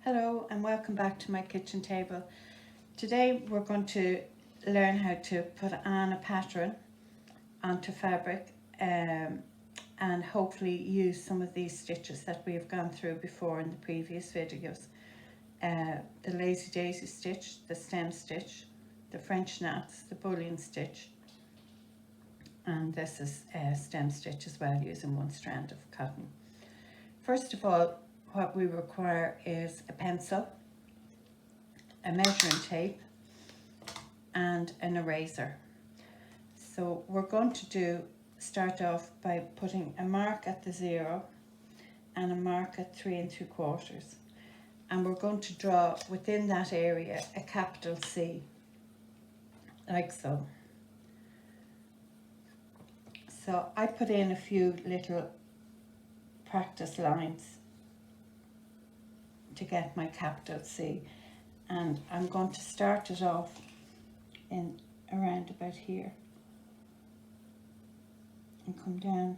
Hello and welcome back to my kitchen table. Today we're going to learn how to put on a pattern onto fabric and hopefully use some of these stitches that we have gone through before in the previous videos. The lazy daisy stitch, the stem stitch, the French knots, the bullion stitch, and this is a stem stitch as well using one strand of cotton. First of all, what we require is a pencil, a measuring tape and an eraser. So we're going to start off by putting a mark at the 0 and a mark at 3 3/4, and we're going to draw within that area a capital C, like so. So I put in a few little practice lines to get my capital C, and I'm going to start it off in around about here and come down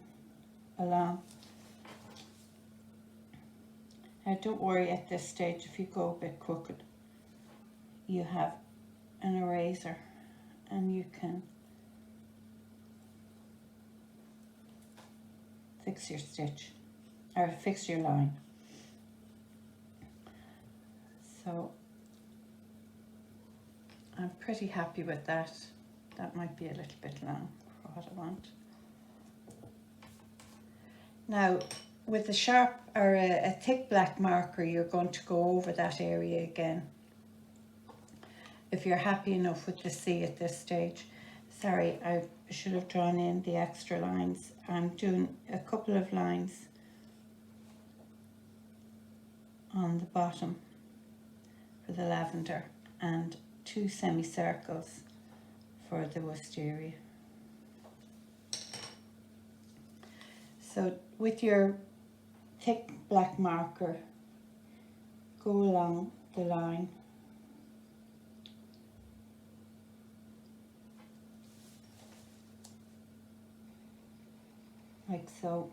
along. Now don't worry at this stage if you go a bit crooked, you have an eraser and you can fix your stitch or fix your line. So I'm pretty happy with that. That might be a little bit long for what I want. Now with a sharp or a thick black marker, you're going to go over that area again. If you're happy enough with the C at this stage. Sorry, I should have drawn in the extra lines. I'm doing a couple of lines on the bottom for the lavender and 2 semicircles for the wisteria. So with your thick black marker, go along the line like so,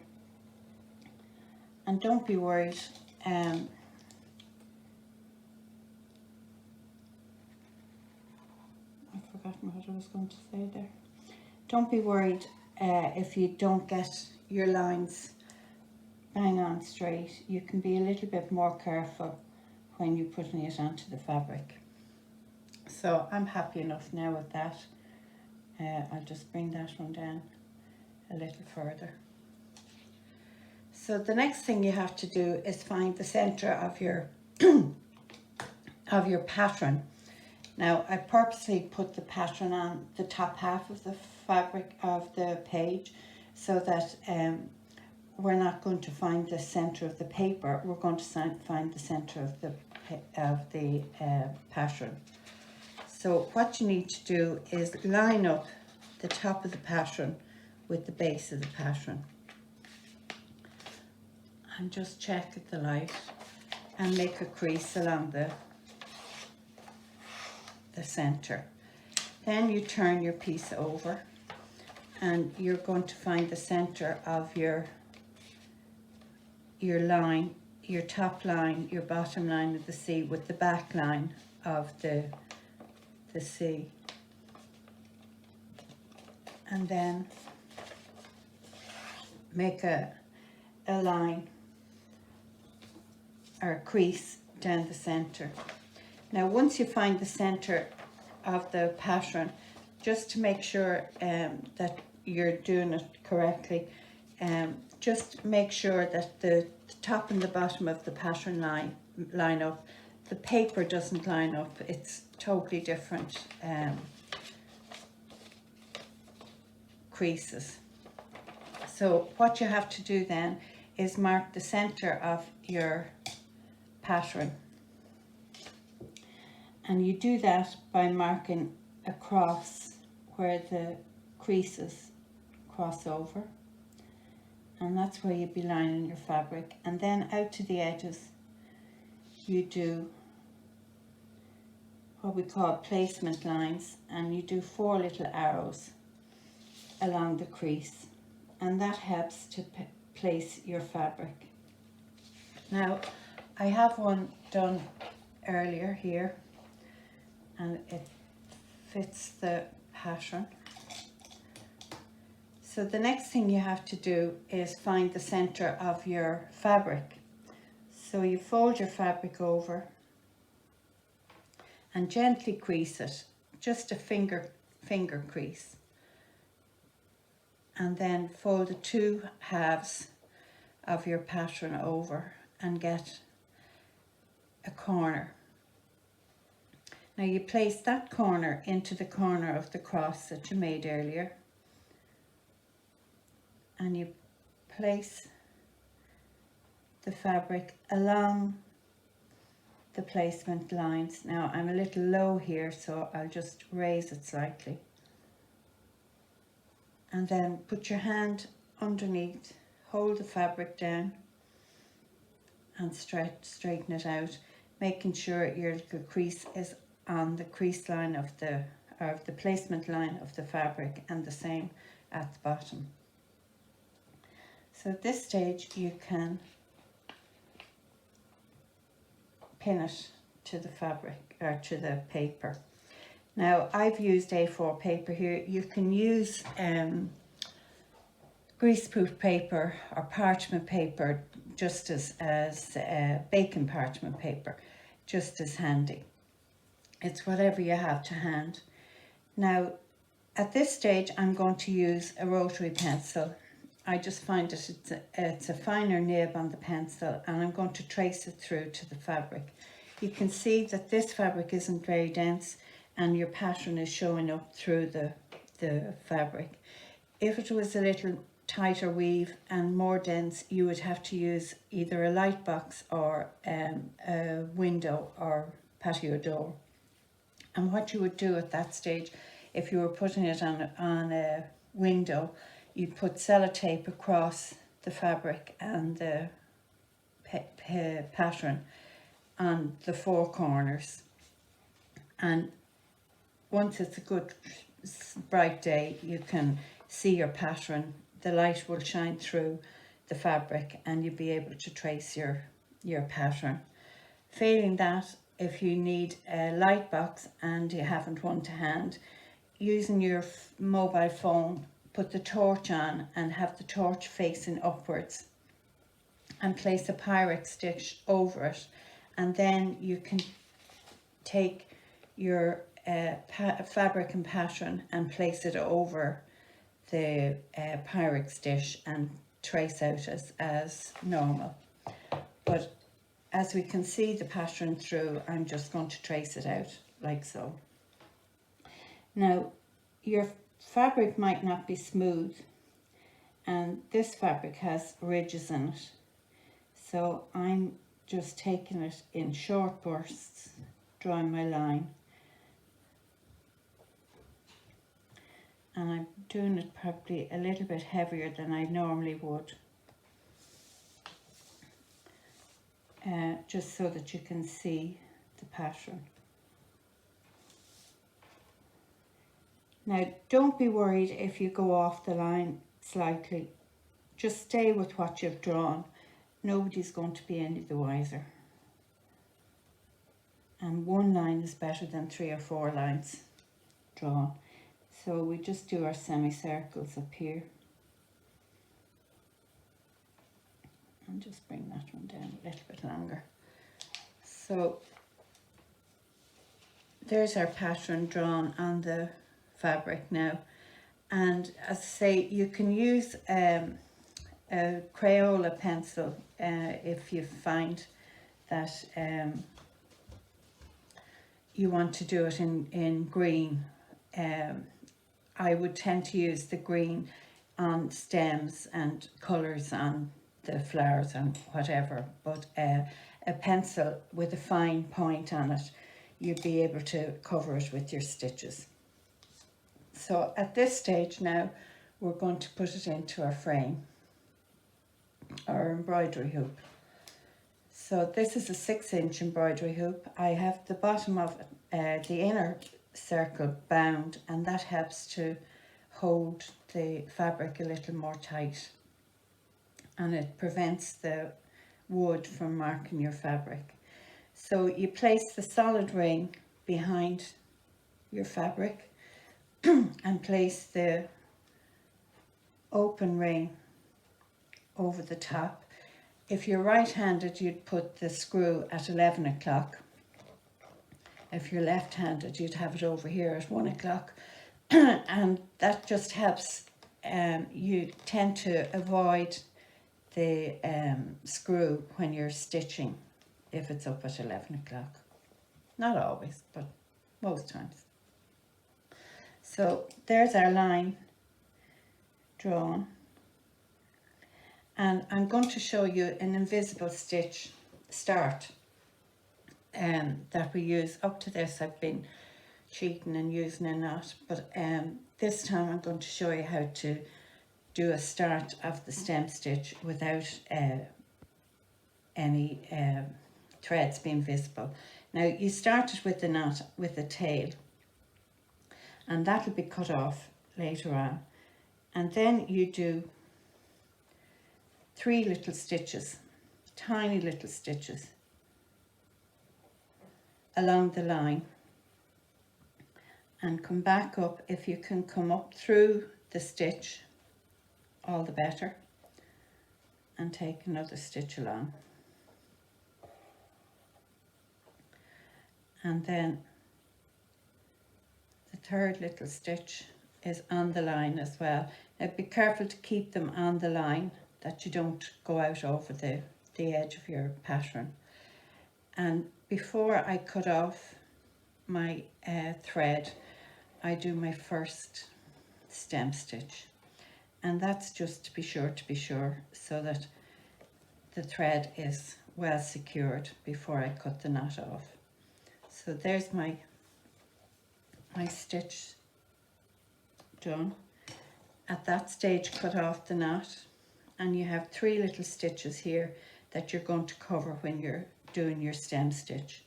and don't be worried. What I was going to say there. Don't be worried if you don't get your lines bang on straight. You can be a little bit more careful when you're putting it onto the fabric. So I'm happy enough now with that. I'll just bring that one down a little further. So the next thing you have to do is find the center of your of your pattern. Now I purposely put the pattern on the top half of the fabric of the page so that we're not going to find the center of the paper, we're going to find the center of the pattern. So what you need to do is line up the top of the pattern with the base of the pattern and just check at the light and make a crease along the center. Then you turn your piece over and you're going to find the center of your line, your top line, your bottom line of the C with the back line of the C, and then make a line or a crease down the center. Now once you find the center of the pattern, just to make sure that you're doing it correctly, just make sure that the top and the bottom of the pattern line up. The paper doesn't line up, it's totally different creases. So what you have to do then is mark the center of your pattern. And you do that by marking across where the creases cross over. And that's where you'd be lining your fabric. And then out to the edges, you do what we call placement lines. And you do 4 little arrows along the crease. And that helps to place your fabric. Now, I have one done earlier here, and it fits the pattern. So the next thing you have to do is find the center of your fabric. So you fold your fabric over and gently crease it, just a finger crease, and then fold the two halves of your pattern over and get a corner. Now you place that corner into the corner of the cross that you made earlier, and you place the fabric along the placement lines. Now I'm a little low here, so I'll just raise it slightly, and then put your hand underneath, hold the fabric down and straighten it out, making sure your little crease is on the crease line of the placement line of the fabric, and the same at the bottom. So at this stage you can pin it to the fabric or to the paper. Now I've used A4 paper here. You can use greaseproof paper or parchment paper, just as baking parchment paper, just as handy. It's whatever you have to hand. Now at this stage I'm going to use a rotary pencil. I just find that it's a finer nib on the pencil, and I'm going to trace it through to the fabric. You can see that this fabric isn't very dense and your pattern is showing up through the fabric. If it was a little tighter weave and more dense, you would have to use either a light box or a window or patio door. And what you would do at that stage, if you were putting it on a window, you'd put sellotape across the fabric and the pattern on the four corners. And once it's a good bright day, you can see your pattern. The light will shine through the fabric and you'll be able to trace your pattern. Failing that, if you need a light box and you haven't one to hand, using your mobile phone, put the torch on and have the torch facing upwards and place a Pyrex stitch over it, and then you can take your fabric and pattern and place it over the Pyrex stitch and trace out as normal. But as we can see the pattern through, I'm just going to trace it out like so. Now your fabric might not be smooth, and this fabric has ridges in it, so I'm just taking it in short bursts, drawing my line, and I'm doing it probably a little bit heavier than I normally would, just so that you can see the pattern. Now don't be worried if you go off the line slightly, just stay with what you've drawn. Nobody's going to be any the wiser. And one line is better than 3 or 4 lines drawn. So we just do our semicircles up here. And just bring that one down a little bit longer. So there's our pattern drawn on the fabric now. And as I say, you can use a Crayola pencil if you find that you want to do it in green. I would tend to use the green on stems and colours on the flowers and whatever, but a pencil with a fine point on it, you'd be able to cover it with your stitches. So at this stage now, we're going to put it into our frame, our embroidery hoop. So this is a 6-inch embroidery hoop. I have the bottom of the inner circle bound, and that helps to hold the fabric a little more tight, and it prevents the wood from marking your fabric. So you place the solid ring behind your fabric and place the open ring over the top. If you're right-handed, you'd put the screw at 11 o'clock. If you're left-handed, you'd have it over here at 1 o'clock. And that just helps. You tend to avoid the screw when you're stitching if it's up at 11 o'clock. Not always, but most times. So there's our line drawn. And I'm going to show you an invisible stitch start that we use. Up to this I've been cheating and using a knot, but this time I'm going to show you how to do a start of the stem stitch without any threads being visible. Now you started with the knot with the tail, and that'll be cut off later on, and then you do 3 little stitches, tiny little stitches along the line, and come back up. If you can come up through the stitch, all the better, and take another stitch along, and then the 3rd little stitch is on the line as well. Now be careful to keep them on the line, that you don't go out over the edge of your pattern. And before I cut off my thread, I do my first stem stitch, and that's just to be sure so that the thread is well secured before I cut the knot off. So there's my stitch done. At that stage, cut off the knot, and you have 3 little stitches here that you're going to cover when you're doing your stem stitch.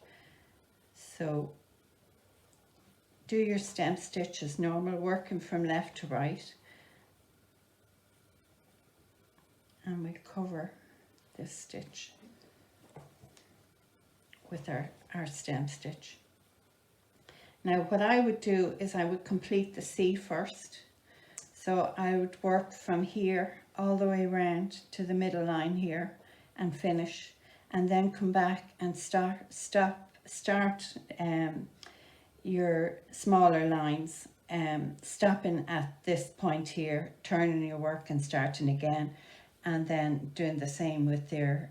So do your stem stitch as normal, working from left to right, and we cover this stitch with our stem stitch. Now what I would do is I would complete the C first. So I would work from here all the way around to the middle line here and finish, and then come back and start your smaller lines, stopping at this point here, turning your work and starting again, and then doing the same with their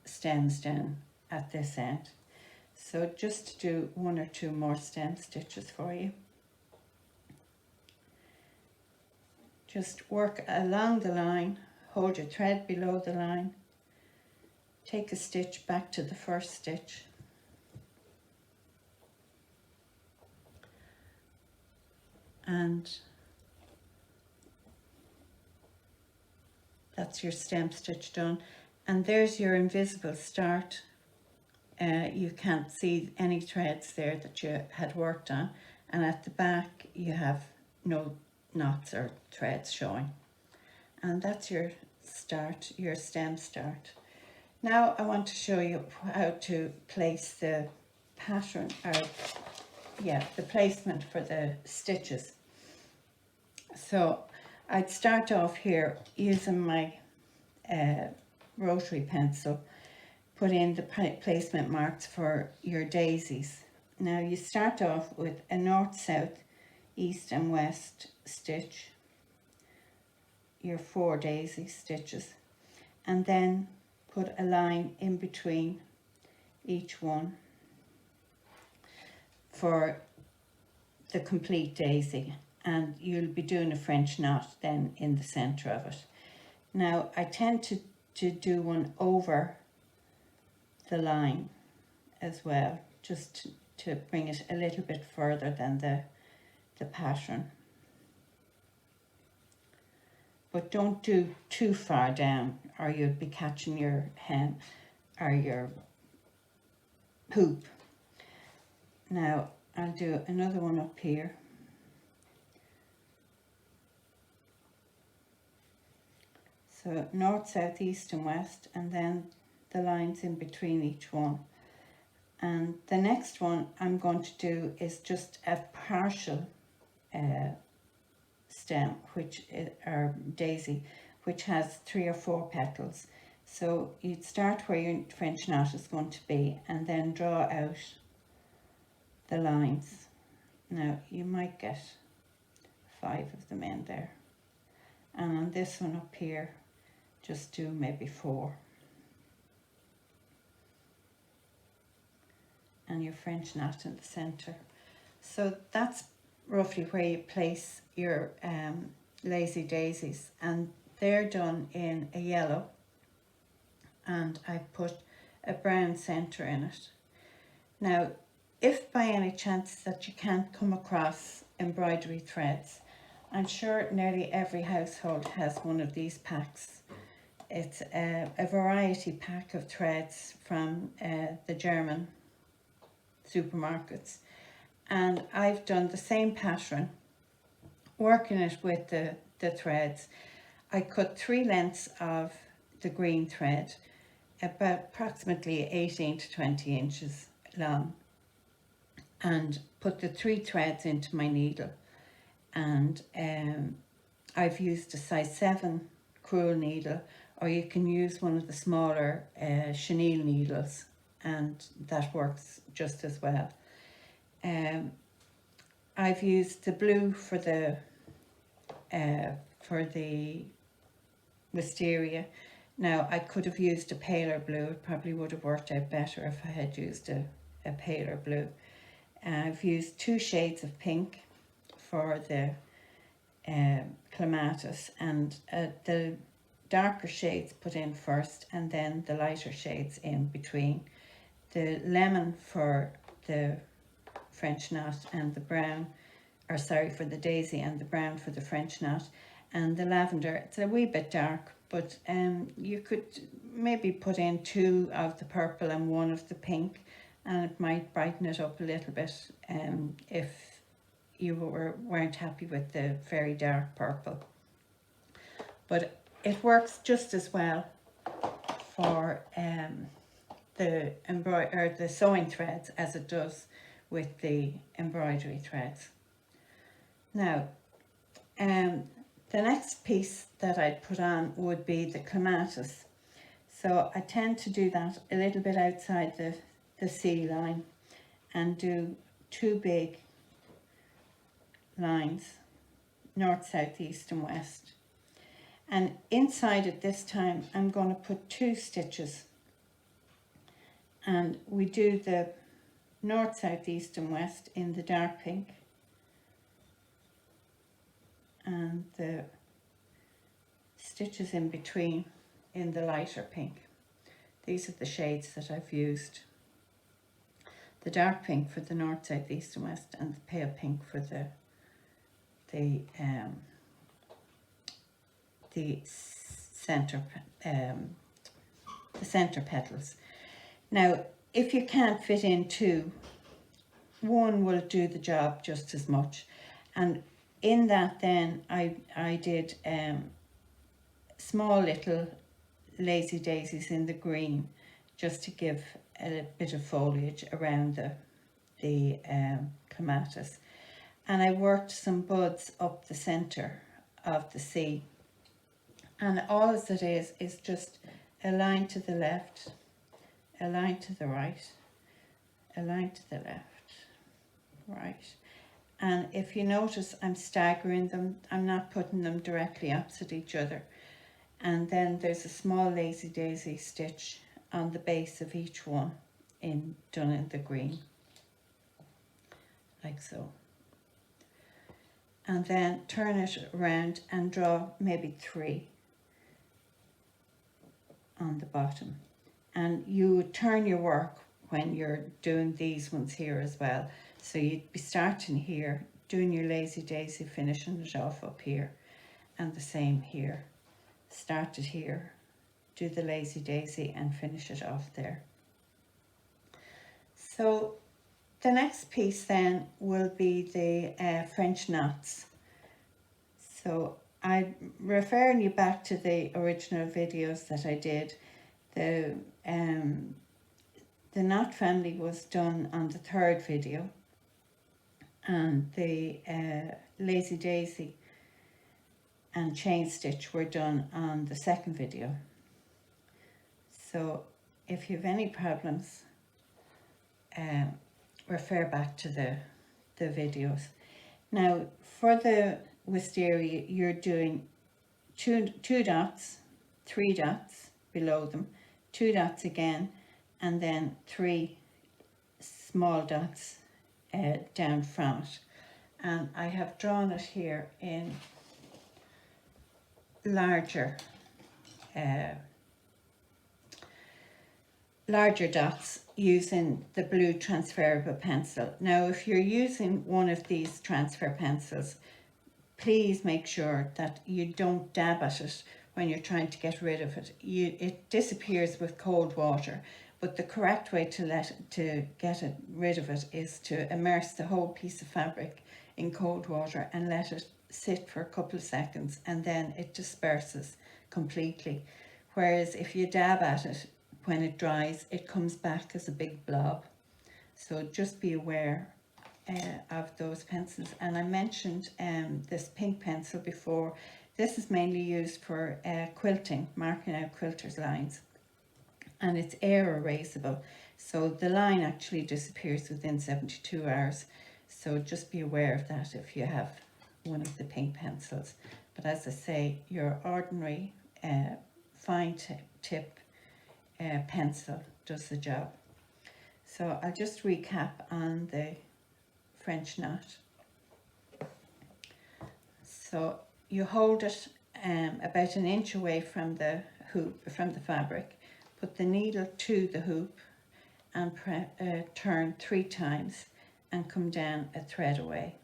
stems down at this end. So just to do 1 or 2 more stem stitches for you. Just work along the line, hold your thread below the line, take a stitch back to the first stitch, and that's your stem stitch done. And there's your invisible start. You can't see any threads there that you had worked on, and at the back you have no knots or threads showing. And that's your start, your stem start. Now I want to show you how to place the pattern, or the placement for the stitches. So I'd start off here using my rotary pencil, put in the placement marks for your daisies. Now you start off with a north, south, east and west stitch, your 4 daisy stitches, and then put a line in between each one for the complete daisy, and you'll be doing a French knot then in the center of it. Now I tend to do one over the line as well, just to bring it a little bit further than the pattern. But don't do too far down, or you'll be catching your hem or your hoop. Now I'll do another one up here. So north, south, east and west, and then the lines in between each one. And the next one I'm going to do is just a partial stem, which or daisy, which has 3 or 4 petals. So you'd start where your French knot is going to be and then draw out the lines. Now you might get 5 of them in there, and on this one up here just do maybe 4, and your French knot in the center. So that's roughly where you place your lazy daisies, and they're done in a yellow, and I put a brown center in it. Now if by any chance that you can't come across embroidery threads, I'm sure nearly every household has one of these packs. It's a variety pack of threads from the German supermarkets, and I've done the same pattern, working it with the threads. I cut 3 lengths of the green thread, about approximately 18 to 20 inches long, and put the 3 threads into my needle. And I've used a size 7 crewel needle, or you can use one of the smaller chenille needles, and that works just as well. I've used the blue for the wisteria. Now I could have used a paler blue. It probably would have worked out better if I had used a paler blue. I've used 2 shades of pink for the clematis, and the darker shades put in first and then the lighter shades in between. The lemon for the French knot and the brown, or sorry, for the daisy, and the brown for the French knot, and the lavender, it's a wee bit dark, but you could maybe put in 2 of the purple and 1 of the pink, and it might brighten it up a little bit if you weren't happy with the very dark purple. But it works just as well for the sewing threads as it does with the embroidery threads. Now the next piece that I'd put on would be the clematis. So I tend to do that a little bit outside the C line and do 2 big lines, north, south, east and west. And inside it this time I'm going to put 2 stitches, and we do the north, south, east and west in the dark pink, and the stitches in between in the lighter pink. These are the shades that I've used. The dark pink for the north, south, east and west, and the pale pink for the center petals. Now if you can't fit in 2, 1 will do the job just as much. And in that then I did small little lazy daisies in the green, just to give a bit of foliage around the clematis. And I worked some buds up the center of the C, and all it is just a line to the left, a line to the right, a line to the left, right. And if you notice, I'm staggering them. I'm not putting them directly opposite each other. And then there's a small lazy daisy stitch on the base of each one done in the green, like so. And then turn it around and draw maybe 3 on the bottom. And you would turn your work when you're doing these ones here as well. So you'd be starting here, doing your lazy daisy, finishing it off up here, and the same here. Start it here, do the lazy daisy and finish it off there. So the next piece then will be the French knots. So I'm referring you back to the original videos that I did. The The knot family was done on the third video, and the lazy daisy and chain stitch were done on the second video. So if you have any problems, refer back to the videos. Now for the wisteria, you're doing two dots, 3 dots below them, 2 dots again, and then 3 small dots down from it. And I have drawn it here in larger dots using the blue transferable pencil. Now if you're using one of these transfer pencils, please make sure that you don't dab at it when you're trying to get rid of it. It disappears with cold water, but the correct way to get rid of it is to immerse the whole piece of fabric in cold water and let it sit for a couple of seconds, and then it disperses completely. Whereas if you dab at it, when it dries, it comes back as a big blob. So just be aware of those pencils. And I mentioned this pink pencil before. This is mainly used for quilting, marking out quilters' lines, and it's air erasable, so the line actually disappears within 72 hours. So just be aware of that if you have one of the pink pencils. But as I say, your ordinary fine tip pencil does the job. So I'll just recap on the French knot. So you hold it about an inch away from the hoop, from the fabric, put the needle to the hoop and turn 3 times and come down a thread away.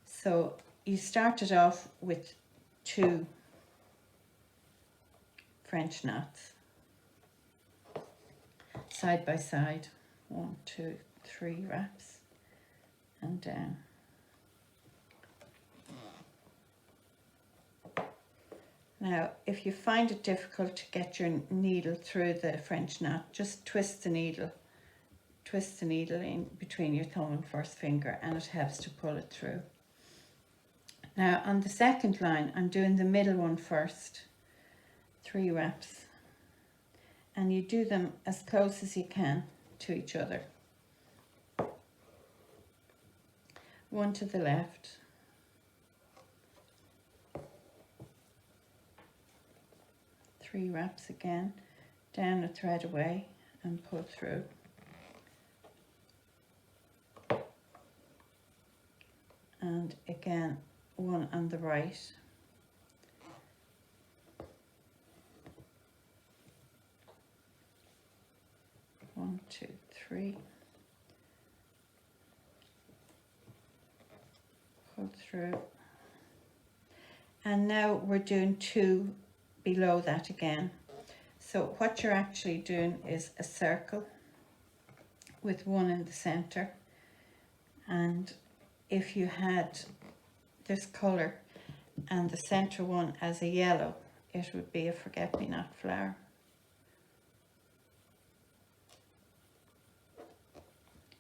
So you started off with 2 French knots side by side, 1, 2, 3 wraps and down. Now, if you find it difficult to get your needle through the French knot, just twist the needle in between your thumb and first finger, and it helps to pull it through. Now, on the second line, I'm doing the middle one first, 3 wraps, and you do them as close as you can to each other. 1 to the left, 3 wraps again, down a thread away and pull through. And again, 1 on the right. One, 2, 3. Pull through. And now we're doing 2 below that again. So what you're actually doing is a circle with 1 in the center, and if you had this colour and the center one as a yellow, it would be a forget-me-not flower.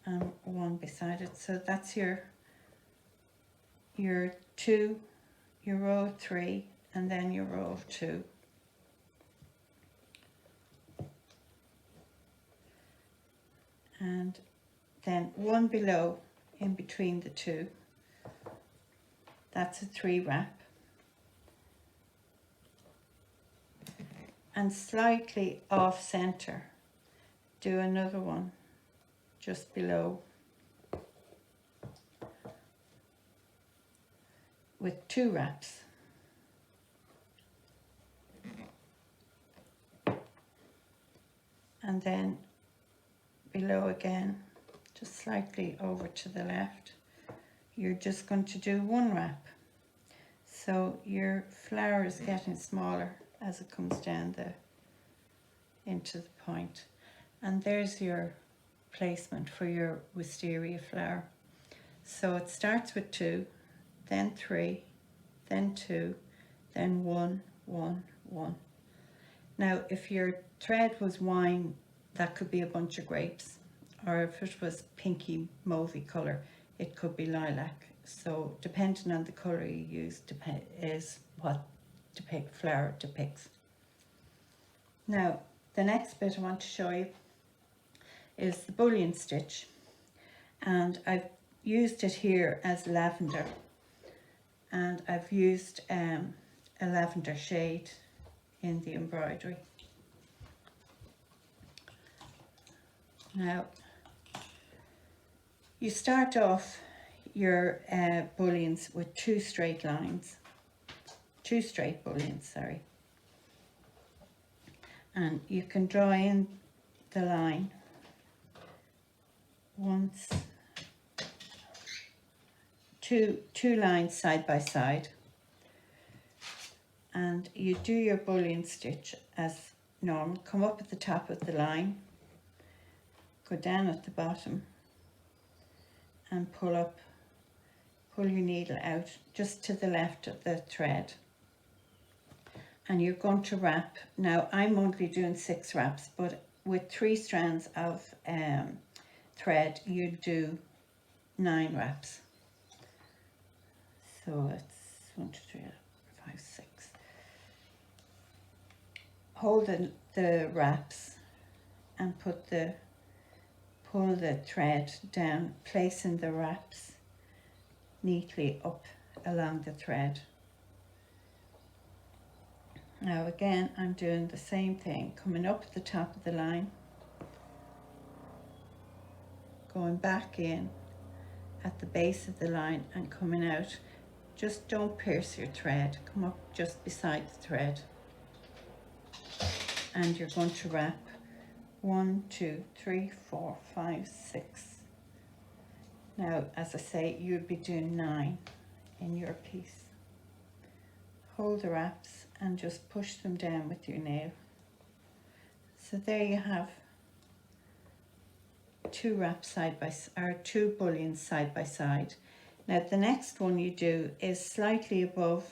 And 1 beside it. So that's your 2, your row of 3, and then your row of 2. And then 1 below in between the 2. That's a 3 wrap. And slightly off center, do another one just below with 2 wraps. And then below again, just slightly over to the left, you're just going to do 1 wrap. So your flower is getting smaller as it comes down into the point. And there's your placement for your wisteria flower. So it starts with 2, then 3, then 2, then 1, 1, 1. Now if your thread was that could be a bunch of grapes, or if it was pinky mauvey colour, it could be lilac. So depending on the colour you use is what flower depicts. Now the next bit I want to show you is the bullion stitch, and I've used it here as lavender, and I've used a lavender shade in the embroidery. Now you start off your bullions with two straight bullions, sorry, and you can draw in the line once, two lines side by side, and you do your bullion stitch as normal. Come up at the top of the line, go down at the bottom and pull your needle out just to the left of the thread, and you're going to wrap. Now I'm only doing 6 wraps, but with 3 strands of thread you do 9 wraps. So it's 1, 2, 3, 4, 5, 6. Hold the wraps and pull the thread down, placing the wraps neatly up along the thread. Now again I'm doing the same thing, coming up at the top of the line, going back in at the base of the line and coming out. Just don't pierce your thread, come up just beside the thread, and you're going to wrap 1, 2, 3, 4, 5, 6. Now, as I say, you'll be doing 9 in your piece. Hold the wraps and just push them down with your nail. So there you have 2 wraps side by side, or 2 bullions side by side. Now the next one you do is slightly above,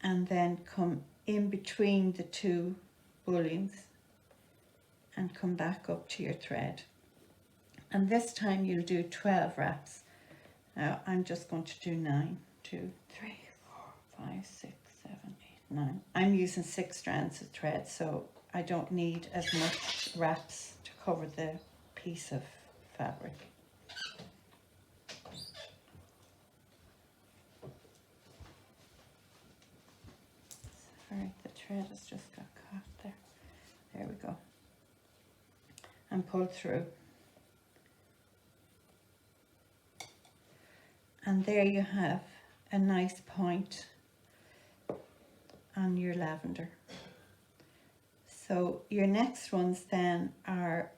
and then come in between the 2 bullions and come back up to your thread, and this time you'll do 12 wraps. Now I'm just going to do 9, 2, 3, 4, 5, 6, 7, 8, 9. I'm using 6 strands of thread, so I don't need as much wraps to cover the piece of fabric. Sorry, the thread has just got caught there. There we go. And pull through. And there you have a nice point on your lavender. So your next ones then are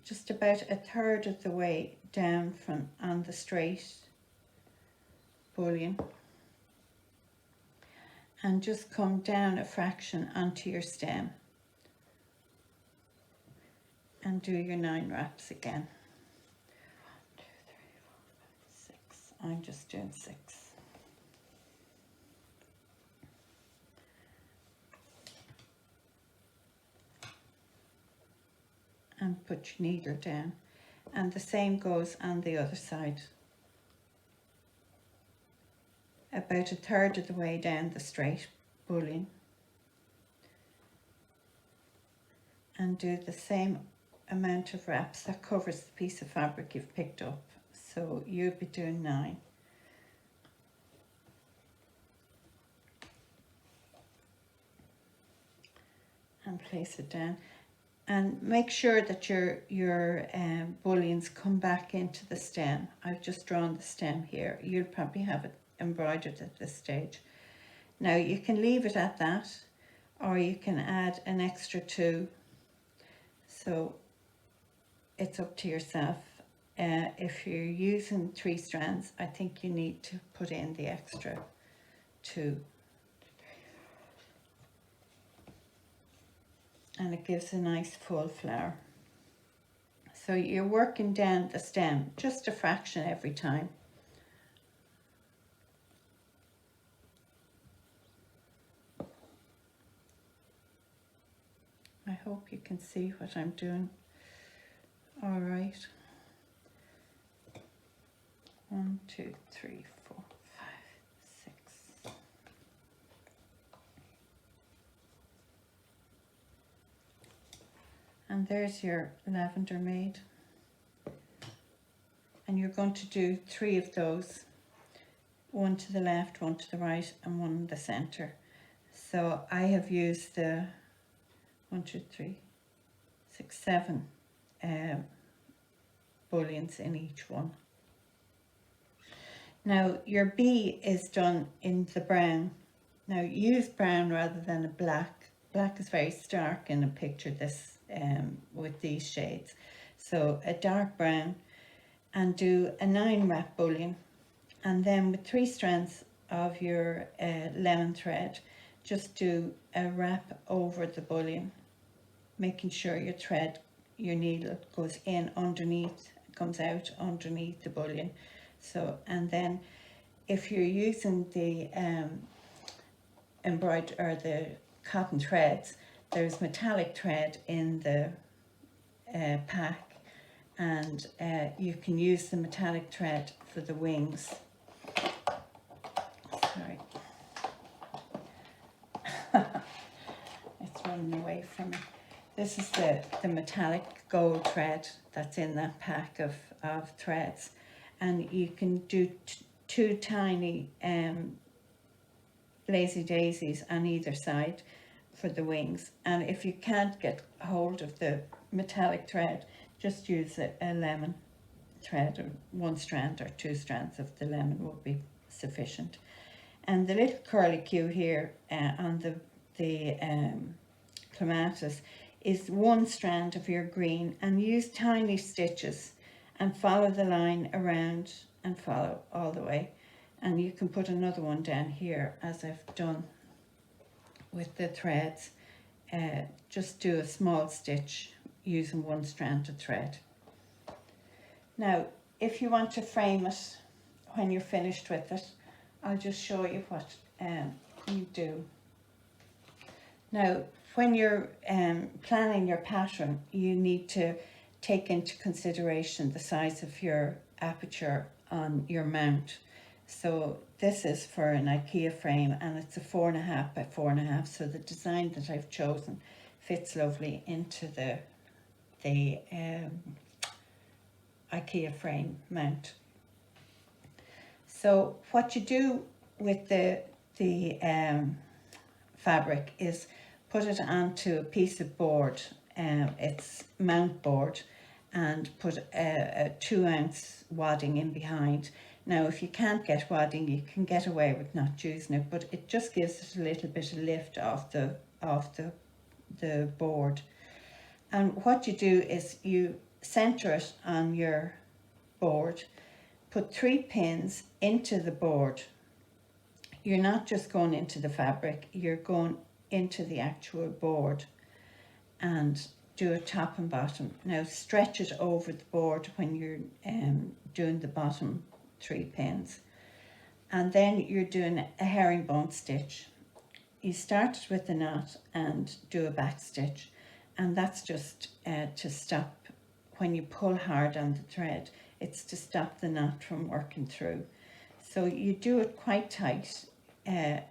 just about 1/3 of the way down from on the straight bullion, and just come down a fraction onto your stem and do your 9 wraps again. 1, 2, 3, 4, 5, 6. I'm just doing 6. And put your needle down, and the same goes on the other side. About 1/3 of the way down the straight bullion, and do the same amount of wraps that covers the piece of fabric you've picked up. So you'll be doing 9. And place it down. And make sure that your bullions come back into the stem. I've just drawn the stem here. You'll probably have it embroidered at this stage. Now you can leave it at that, or you can add an extra 2. So it's up to yourself. If you're using 3 strands, I think you need to put in the extra 2. And it gives a nice full flower. So you're working down the stem just a fraction every time. I hope you can see what I'm doing. All right. 1, 2, 3, 4, 5, 6. And there's your lavender made. And you're going to do 3 of those. 1 to the left, 1 to the right, and 1 in the center. So I have used the 1, 2, 3, 6, 7 bullions in each one. Now your bee is done in the brown. Now use brown rather than a black. Black is very stark in a picture this with these shades. So a dark brown, and do a 9 wrap bullion, and then with 3 strands of your lemon thread, just do a wrap over the bullion, making sure your needle goes in underneath, comes out underneath the bullion. So, and then if you're using the embroidery or the cotton threads, there's metallic thread in the pack, and you can use the metallic thread for the wings. Sorry. It's running away from me. This is the metallic gold thread that's in that pack of threads, and you can do 2 tiny lazy daisies on either side for the wings. And if you can't get hold of the metallic thread, just use a lemon thread, or 1 strand or 2 strands of the lemon will be sufficient. And the little curlicue here on the clematis is 1 strand of your green, and use tiny stitches and follow the line around and follow all the way. And you can put another one down here as I've done with the threads. Just do a small stitch using 1 strand of thread. Now if you want to frame it when you're finished with it, I'll just show you what you do. Now when you're planning your pattern, you need to take into consideration the size of your aperture on your mount. So this is for an IKEA frame, and it's a 4.5 by 4.5, so the design that I've chosen fits lovely into the IKEA frame mount. So what you do with the fabric is put it onto a piece of board, it's mount board, and put a 2-ounce wadding in behind. Now if you can't get wadding, you can get away with not using it, but it just gives it a little bit of lift off the board. And what you do is you center it on your board, put 3 pins into the board. You're not just going into the fabric, you're going into the actual board, and do a top and bottom. Now stretch it over the board when you're doing the bottom 3 pins, and then you're doing a herringbone stitch. You start it with a knot and do a back stitch, and that's just to stop when you pull hard on the thread. It's to stop the knot from working through. So you do it quite tight, a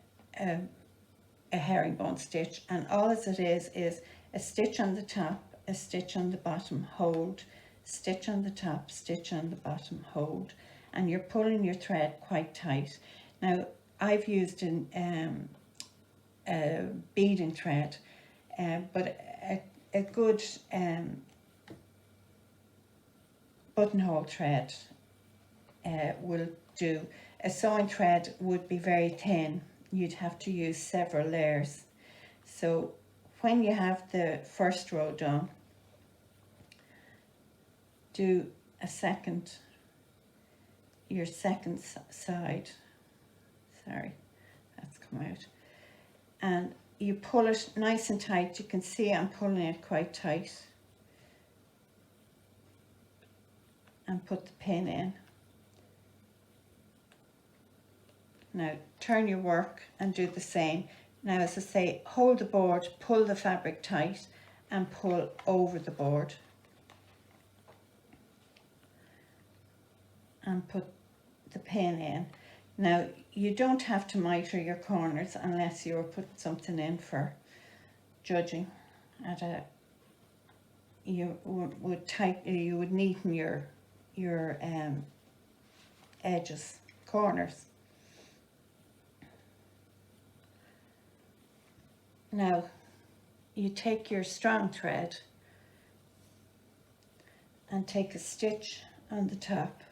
herringbone stitch, and all as it is a stitch on the top, a stitch on the bottom, hold, stitch on the top, stitch on the bottom, hold, and you're pulling your thread quite tight. Now I've used a beading thread, but a good buttonhole thread will do. A sewing thread would be very thin. You'd have to use several layers. So when you have the first row done, do your second side. Sorry, that's come out. And you pull it nice and tight. You can see I'm pulling it quite tight. And put the pin in. Now turn your work and do the same. Now as I say, hold the board, pull the fabric tight, and pull over the board and put the pin in. Now you don't have to miter your corners unless you're putting something in for judging at a, you would neaten your edges, corners. Now you take your strong thread and take a stitch on the top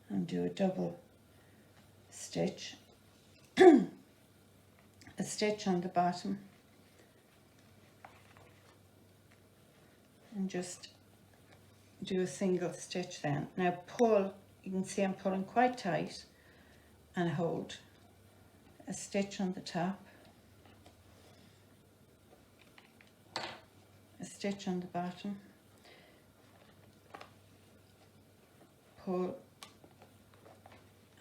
and do a double stitch, a stitch on the bottom, and just do a single stitch then. Now pull, you can see I'm pulling quite tight, and hold a stitch on the top, a stitch on the bottom, pull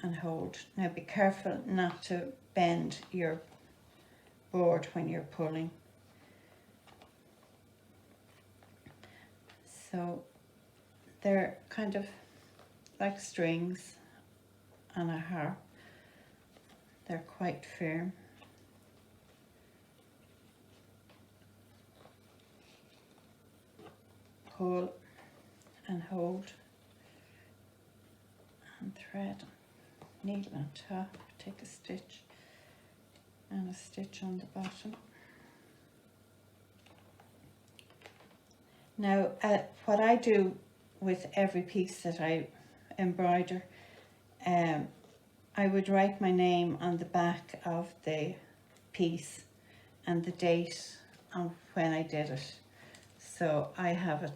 and hold. Now be careful not to bend your board when you're pulling. So they're kind of like strings on a harp. They're quite firm. Pull and hold and thread, needle on top, take a stitch and a stitch on the bottom. Now what I do with every piece that I embroider, I would write my name on the back of the piece and the date of when I did it. So I have it,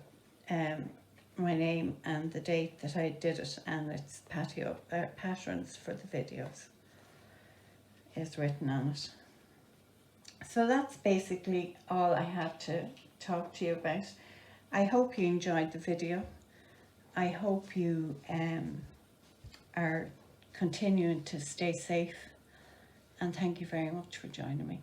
my name and the date that I did it, and it's patterns for the videos is written on it. So that's basically all I have to talk to you about. I hope you enjoyed the video. I hope you are continuing to stay safe, and thank you very much for joining me.